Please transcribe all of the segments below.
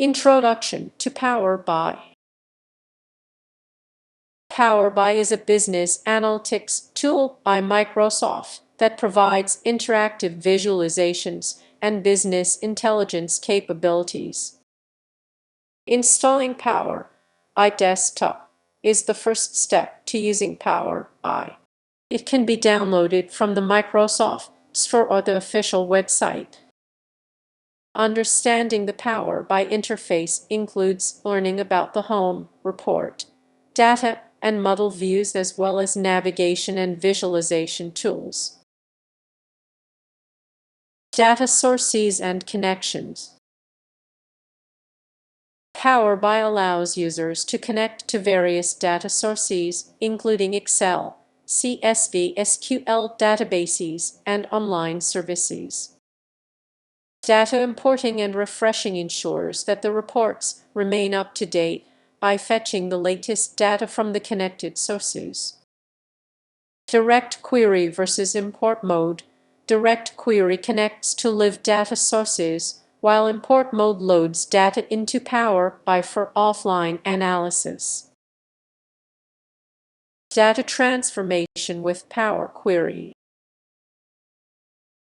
Introduction to Power BI. Power BI is a business analytics tool by Microsoft that provides interactive visualizations and business intelligence capabilities. Installing Power BI Desktop is the first step to using Power BI. It can be downloaded from the Microsoft Store or the official website. Understanding the Power BI interface includes learning about the home, report, data, and model views as well as navigation and visualization tools. Data sources and connections. Power BI allows users to connect to various data sources, including Excel, CSV, SQL databases, and online services. Data importing and refreshing ensures that the reports remain up to date by fetching the latest data from the connected sources. Direct query versus import mode. Direct query connects to live data sources, while import mode loads data into Power BI for offline analysis. Data transformation with Power Query.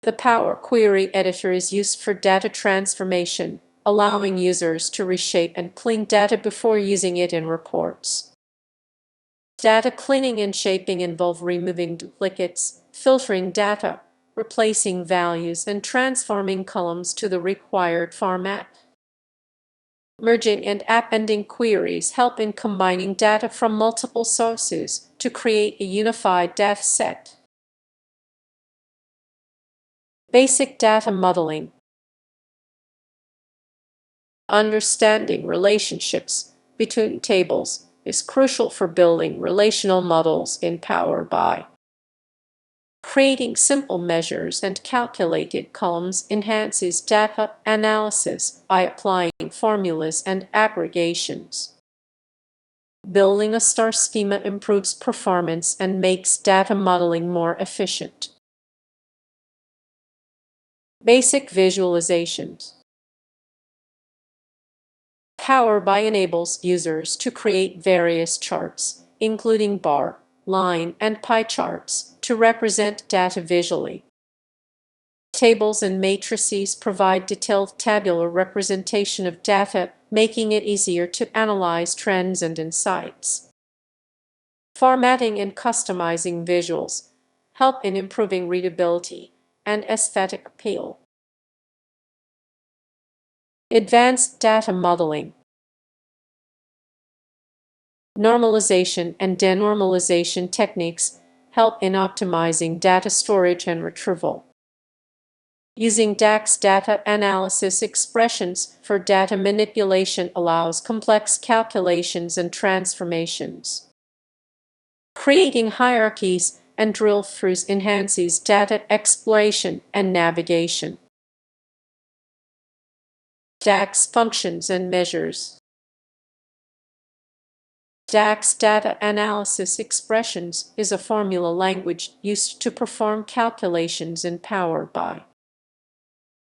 The Power Query editor is used for data transformation, allowing users to reshape and clean data before using it in reports. Data cleaning and shaping involve removing duplicates, filtering data, replacing values, and transforming columns to the required format. Merging and appending queries help in combining data from multiple sources to create a unified data set. Basic data modeling. Understanding relationships between tables is crucial for building relational models in Power BI. Creating simple measures and calculated columns enhances data analysis by applying formulas and aggregations. Building a star schema improves performance and makes data modeling more efficient. Basic visualizations. Power BI enables users to create various charts, including bar, line, and pie charts, to represent data visually. Tables and matrices provide detailed tabular representation of data, making it easier to analyze trends and insights. Formatting and customizing visuals help in improving readability and aesthetic appeal. Advanced data modeling. Normalization and denormalization techniques help in optimizing data storage and retrieval. Using DAX data analysis expressions for data manipulation allows complex calculations and transformations. Creating hierarchies and drill-throughs enhances data exploration and navigation. DAX functions and measures. DAX data analysis expressions is a formula language used to perform calculations in Power BI.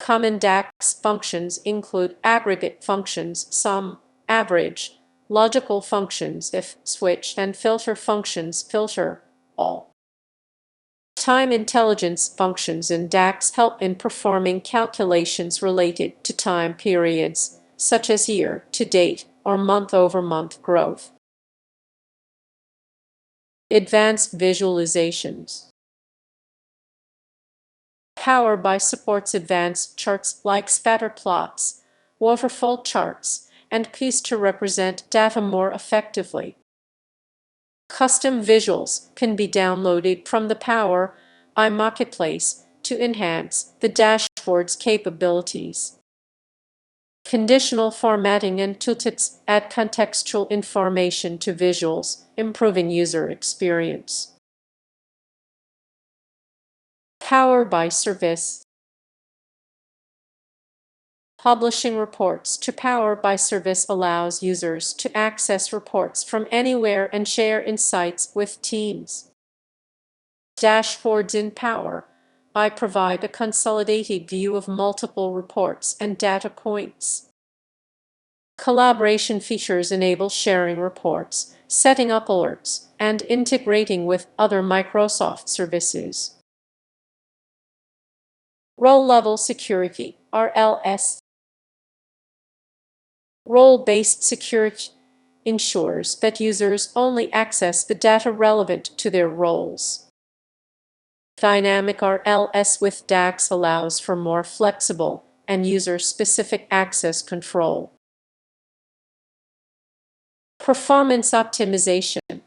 Common DAX functions include aggregate functions, sum, average, logical functions, if, switch, and filter functions, filter, all. Time intelligence functions in DAX help in performing calculations related to time periods, such as year to date or month-over-month growth. Advanced visualizations. Power BI supports advanced charts like scatter plots, waterfall charts, and keys to represent data more effectively. Custom visuals can be downloaded from the Power BI Marketplace to enhance the dashboard's capabilities. Conditional formatting and tooltips add contextual information to visuals, improving user experience. Power BI Service. Publishing reports to Power BI Service allows users to access reports from anywhere and share insights with teams. Dashboards in Power BI provide a consolidated view of multiple reports and data points. Collaboration features enable sharing reports, setting up alerts, and integrating with other Microsoft services. Role-level security, RLS. Role-based security ensures that users only access the data relevant to their roles. Dynamic RLS with DAX allows for more flexible and user-specific access control. Performance optimization.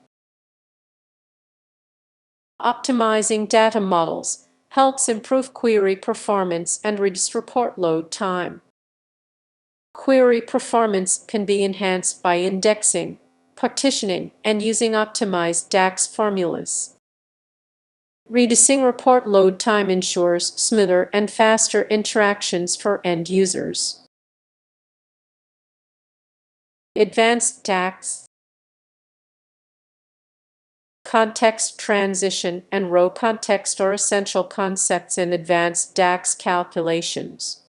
Optimizing data models helps improve query performance and reduce report load time. Query performance can be enhanced by indexing, partitioning, and using optimized DAX formulas. Reducing report load time ensures smoother and faster interactions for end users. Advanced DAX. Context transition and row context are essential concepts in advanced DAX calculations.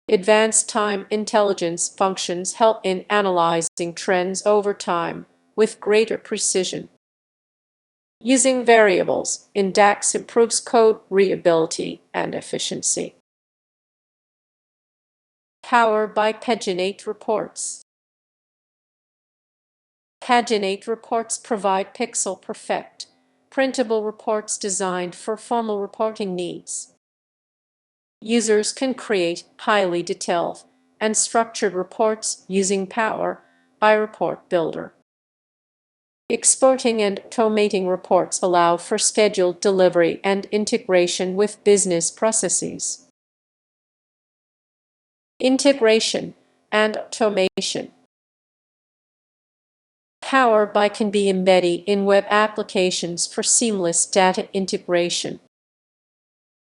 Advanced time intelligence functions help in analyzing trends over time with greater precision. Using variables in DAX improves code readability and efficiency. Power by paginate reports. Paginate reports provide pixel-perfect, printable reports designed for formal reporting needs. Users can create highly detailed and structured reports using Power by Report Builder. Exporting and automating reports allow for scheduled delivery and integration with business processes. Integration and automation. Power BI can be embedded in web applications for seamless data integration.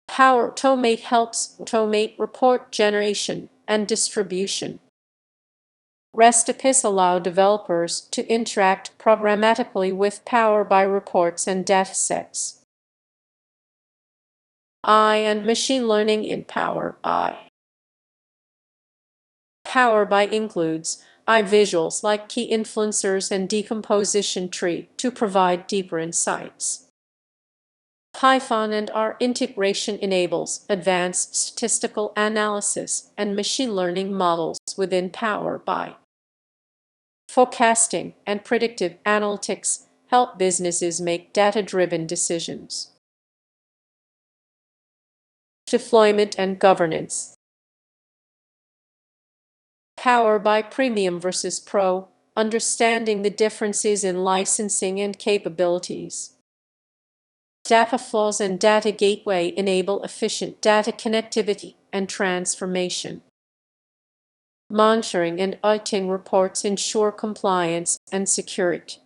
Power Automate helps automate report generation and distribution. REST APIs allow developers to interact programmatically with Power BI reports and datasets. AI and machine learning in Power BI. Power BI includes AI visuals like key influencers and decomposition tree to provide deeper insights. Python and R integration enables advanced statistical analysis and machine learning models within Power BI. Forecasting and predictive analytics help businesses make data-driven decisions. Deployment and governance. Power BI Premium versus Pro, understanding the differences in licensing and capabilities. Data flows and data gateway enable efficient data connectivity and transformation. Monitoring and auditing reports ensure compliance and security.